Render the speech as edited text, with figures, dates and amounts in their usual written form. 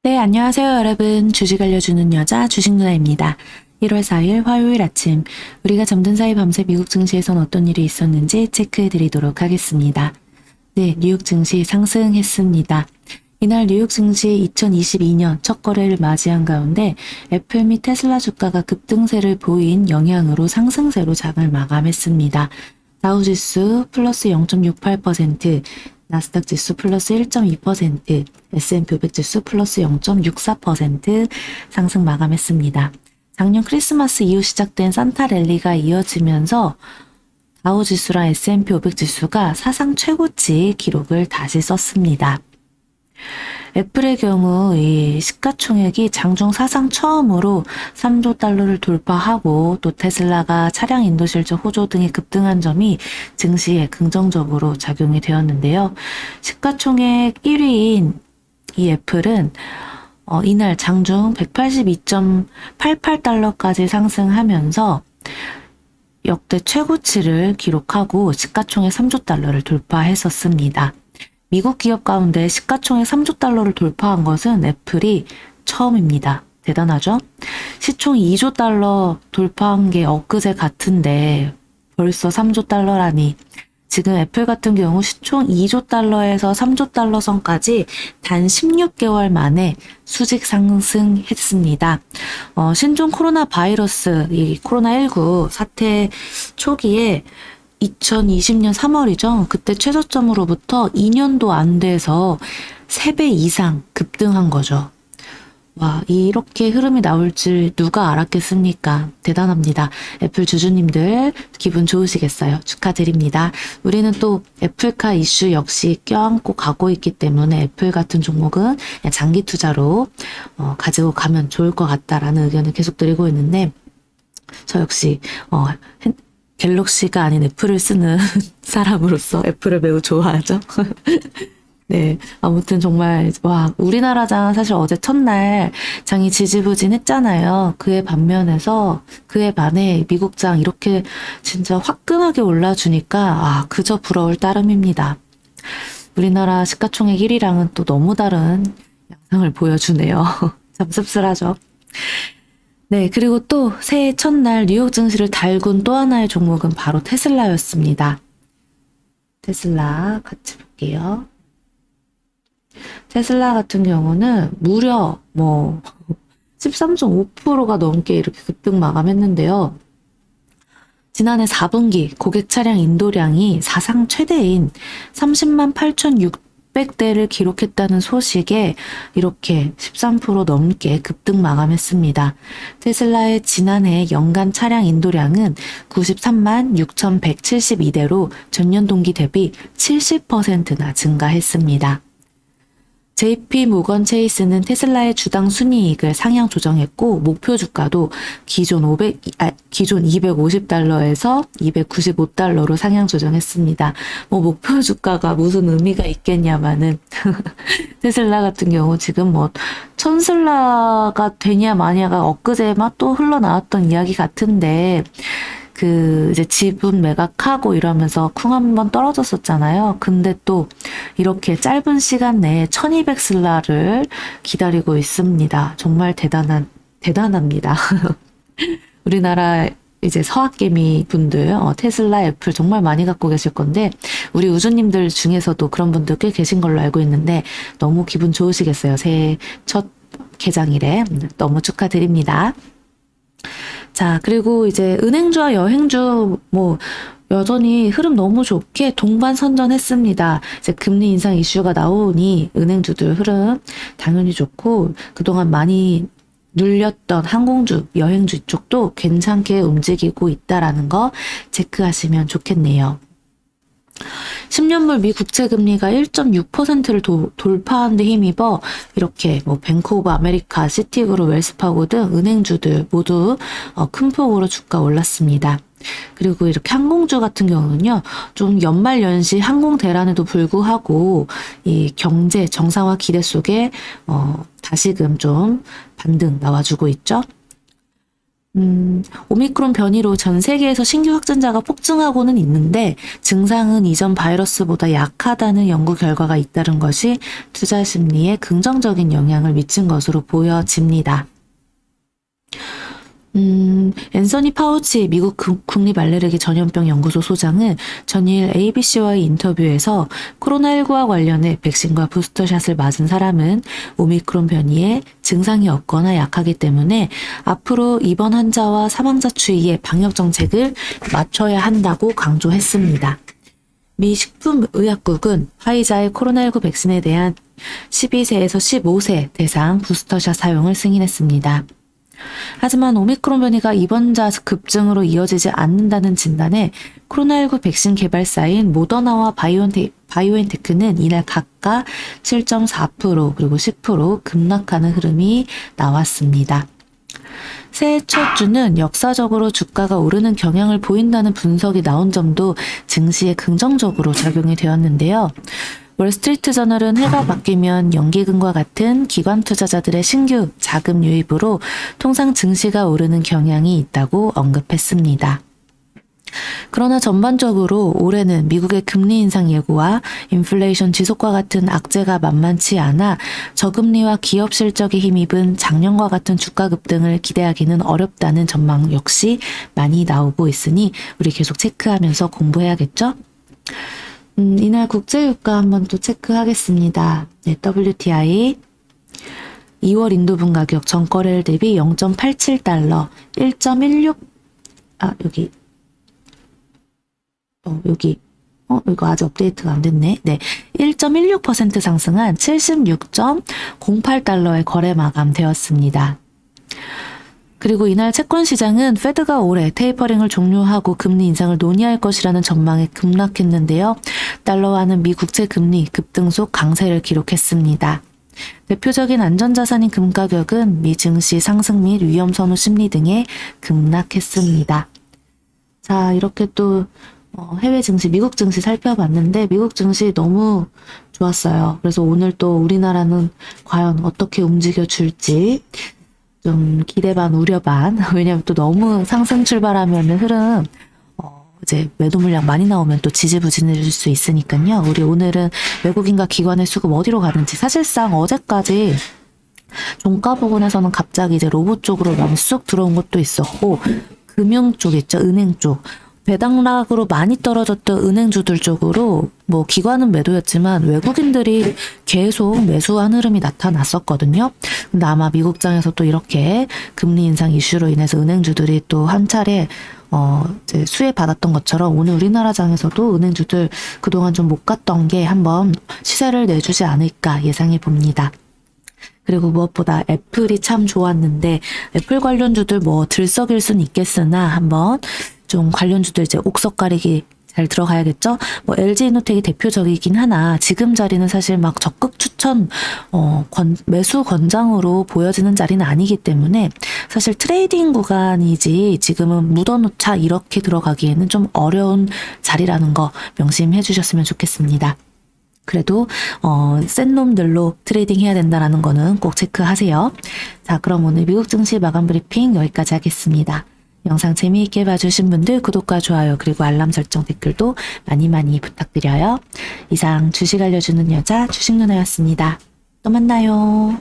네, 안녕하세요, 여러분. 주식 알려주는 여자 주식 누나입니다. 1월 4일 화요일 아침, 우리가 잠든 사이 밤새 미국 증시에선 어떤 일이 있었는지 체크해 드리도록 하겠습니다. 네, 뉴욕 증시 상승했습니다. 이날 뉴욕 증시 2022년 첫 거래를 맞이한 가운데 애플 및 테슬라 주가가 급등세를 보인 영향으로 상승세로 장을 마감했습니다. 다우지수 플러스 0.68%, 나스닥 지수 플러스 1.2%, S&P 500 지수 플러스 0.64% 상승 마감했습니다. 작년 크리스마스 이후 시작된 산타 랠리가 이어지면서 다우 지수랑 S&P 500 지수가 사상 최고치 기록을 다시 썼습니다. 애플의 경우 이 시가총액이 장중 사상 처음으로 3조 달러를 돌파하고 또 테슬라가 차량 인도 실적 호조 등이 급등한 점이 증시에 긍정적으로 작용이 되었는데요. 시가총액 1위인 이 애플은 이날 장중 182.88달러까지 상승하면서 역대 최고치를 기록하고 시가총액 3조 달러를 돌파했었습니다. 미국 기업 가운데 시가총액 3조 달러를 돌파한 것은 애플이 처음입니다. 대단하죠? 시총 2조 달러 돌파한 게 엊그제 같은데 벌써 3조 달러라니. 지금 애플 같은 경우 시총 2조 달러에서 3조 달러 선까지 단 16개월 만에 수직 상승했습니다. 신종 코로나 바이러스, 이 코로나19 사태 초기에 2020년 3월이죠. 그때 최저점으로부터 2년도 안 돼서 3배 이상 급등한 거죠. 와, 이렇게 흐름이 나올 줄 누가 알았겠습니까? 대단합니다. 애플 주주님들 기분 좋으시겠어요? 축하드립니다. 우리는 또 애플카 이슈 역시 껴안고 가고 있기 때문에 애플 같은 종목은 그냥 장기 투자로 가지고 가면 좋을 것 같다라는 의견을 계속 드리고 있는데 저 역시 갤럭시가 아닌 애플을 쓰는 사람으로서 애플을 매우 좋아하죠. 네, 아무튼 정말 와, 우리나라 장 사실 어제 첫날 장이 지지부진했잖아요. 그에 반해 미국 장 이렇게 진짜 화끈하게 올라주니까 그저 부러울 따름입니다. 우리나라 시가총액 1위랑은 또 너무 다른 양상을 보여주네요. 참 씁쓸하죠. 네, 그리고 또 새해 첫날 뉴욕 증시를 달군 또 하나의 종목은 바로 테슬라였습니다. 테슬라 같이 볼게요. 테슬라 같은 경우는 무려 13.5%가 넘게 이렇게 급등 마감했는데요. 지난해 4분기 고객 차량 인도량이 사상 최대인 30만 8,600대를 기록했다는 소식에 이렇게 13% 넘게 급등 마감했습니다. 테슬라의 지난해 연간 차량 인도량은 93만 6,172대로 전년 동기 대비 70%나 증가했습니다. JP 모건 체이스는 테슬라의 주당 순이익을 상향 조정했고 목표 주가도 기존 250달러에서 295달러로 상향 조정했습니다. 목표 주가가 무슨 의미가 있겠냐마는 테슬라 같은 경우 지금 천슬라가 되냐 마냐가 엊그제만 또 흘러나왔던 이야기 같은데 이제 지분 매각하고 이러면서 쿵 한번 떨어졌었잖아요. 근데 또 이렇게 짧은 시간 내에 1200슬라를 기다리고 있습니다. 정말 대단합니다. 우리나라 이제 서학개미 분들, 테슬라, 애플 정말 많이 갖고 계실 건데, 우리 우주님들 중에서도 그런 분들 꽤 계신 걸로 알고 있는데, 너무 기분 좋으시겠어요. 새해 첫 개장일에. 너무 축하드립니다. 자, 그리고 이제 은행주와 여행주 여전히 흐름 너무 좋게 동반 선전했습니다. 이제 금리 인상 이슈가 나오니 은행주들 흐름 당연히 좋고 그동안 많이 눌렸던 항공주, 여행주 쪽도 괜찮게 움직이고 있다라는 거 체크하시면 좋겠네요. 10년물 미 국채금리가 1.6%를 돌파하는 데 힘입어 이렇게 뱅크 오브 아메리카, 시티그룹, 웰스파고 등 은행주들 모두 큰 폭으로 주가 올랐습니다. 그리고 이렇게 항공주 같은 경우는요, 좀 연말연시 항공 대란에도 불구하고 이 경제 정상화 기대 속에 다시금 좀 반등 나와주고 있죠. 오미크론 변이로 전 세계에서 신규 확진자가 폭증하고는 있는데 증상은 이전 바이러스보다 약하다는 연구 결과가 잇따른 것이 투자 심리에 긍정적인 영향을 미친 것으로 보여집니다. 앤서니 파우치 미국 국립 알레르기 전염병 연구소 소장은 전일 ABC와의 인터뷰에서 코로나19와 관련해 백신과 부스터샷을 맞은 사람은 오미크론 변이에 증상이 없거나 약하기 때문에 앞으로 입원 환자와 사망자 추이에 방역 정책을 맞춰야 한다고 강조했습니다. 미 식품의약국은 화이자의 코로나19 백신에 대한 12세에서 15세 대상 부스터샷 사용을 승인했습니다. 하지만 오미크론 변이가 입원자 급증으로 이어지지 않는다는 진단에 코로나19 백신 개발사인 모더나와 바이오엔테크는 이날 각각 7.4% 그리고 10% 급락하는 흐름이 나왔습니다. 새해 첫 주는 역사적으로 주가가 오르는 경향을 보인다는 분석이 나온 점도 증시에 긍정적으로 작용이 되었는데요. 월스트리트 저널은 해가 바뀌면 연기금과 같은 기관 투자자들의 신규 자금 유입으로 통상 증시가 오르는 경향이 있다고 언급했습니다. 그러나 전반적으로 올해는 미국의 금리 인상 예고와 인플레이션 지속과 같은 악재가 만만치 않아 저금리와 기업 실적에 힘입은 작년과 같은 주가 급등을 기대하기는 어렵다는 전망 역시 많이 나오고 있으니 우리 계속 체크하면서 공부해야겠죠? 이날 국제유가 한번 또 체크하겠습니다. 네, WTI 2월 인도분 가격 전거래일 대비 0.87달러 1.16 이거 아직 업데이트가 안 됐네. 네. 1.16% 상승한 76.08달러에 거래 마감되었습니다. 그리고 이날 채권 시장은 페드가 올해 테이퍼링을 종료하고 금리 인상을 논의할 것이라는 전망에 급락했는데요. 달러화는 미 국채 금리 급등속 강세를 기록했습니다. 대표적인 안전자산인 금 가격은 미 증시 상승 및 위험 선호 심리 등에 급락했습니다. 자, 이렇게 또 해외 증시, 미국 증시 살펴봤는데 미국 증시 너무 좋았어요. 그래서 오늘 또 우리나라는 과연 어떻게 움직여 줄지 좀 기대 반 우려 반. 왜냐면 또 너무 상승 출발하면 흐름 이제 매도 물량 많이 나오면 또 지지부진해질 수 있으니까요. 우리 오늘은 외국인과 기관의 수급 어디로 가는지 사실상 어제까지 종가 부근에서는 갑자기 이제 로봇 쪽으로 많이 쑥 들어온 것도 있었고 금융 쪽 있죠. 은행 쪽. 배당락으로 많이 떨어졌던 은행주들 쪽으로 뭐 기관은 매도였지만 외국인들이 계속 매수한 흐름이 나타났었거든요. 근데 아마 미국장에서 또 이렇게 금리 인상 이슈로 인해서 은행주들이 또 한 차례 이제 수혜 받았던 것처럼 오늘 우리나라 장에서도 은행주들 그동안 좀 못 갔던 게 한번 시세를 내주지 않을까 예상해 봅니다. 그리고 무엇보다 애플이 참 좋았는데 애플 관련주들 뭐 들썩일 순 있겠으나 한번 좀 관련주들 이제 옥석 가리기 잘 들어가야겠죠? 뭐 LG이노텍이 대표적이긴 하나 지금 자리는 사실 막 적극 추천 매수 권장으로 보여지는 자리는 아니기 때문에 사실 트레이딩 구간이지 지금은 묻어놓자 이렇게 들어가기에는 좀 어려운 자리라는 거 명심해 주셨으면 좋겠습니다. 그래도 센 놈들로 트레이딩 해야 된다는 거는 꼭 체크하세요. 자, 그럼 오늘 미국 증시 마감 브리핑 여기까지 하겠습니다. 영상 재미있게 봐주신 분들 구독과 좋아요 그리고 알람 설정 댓글도 많이 부탁드려요. 이상 주식 알려주는 여자 주식누나였습니다. 또 만나요.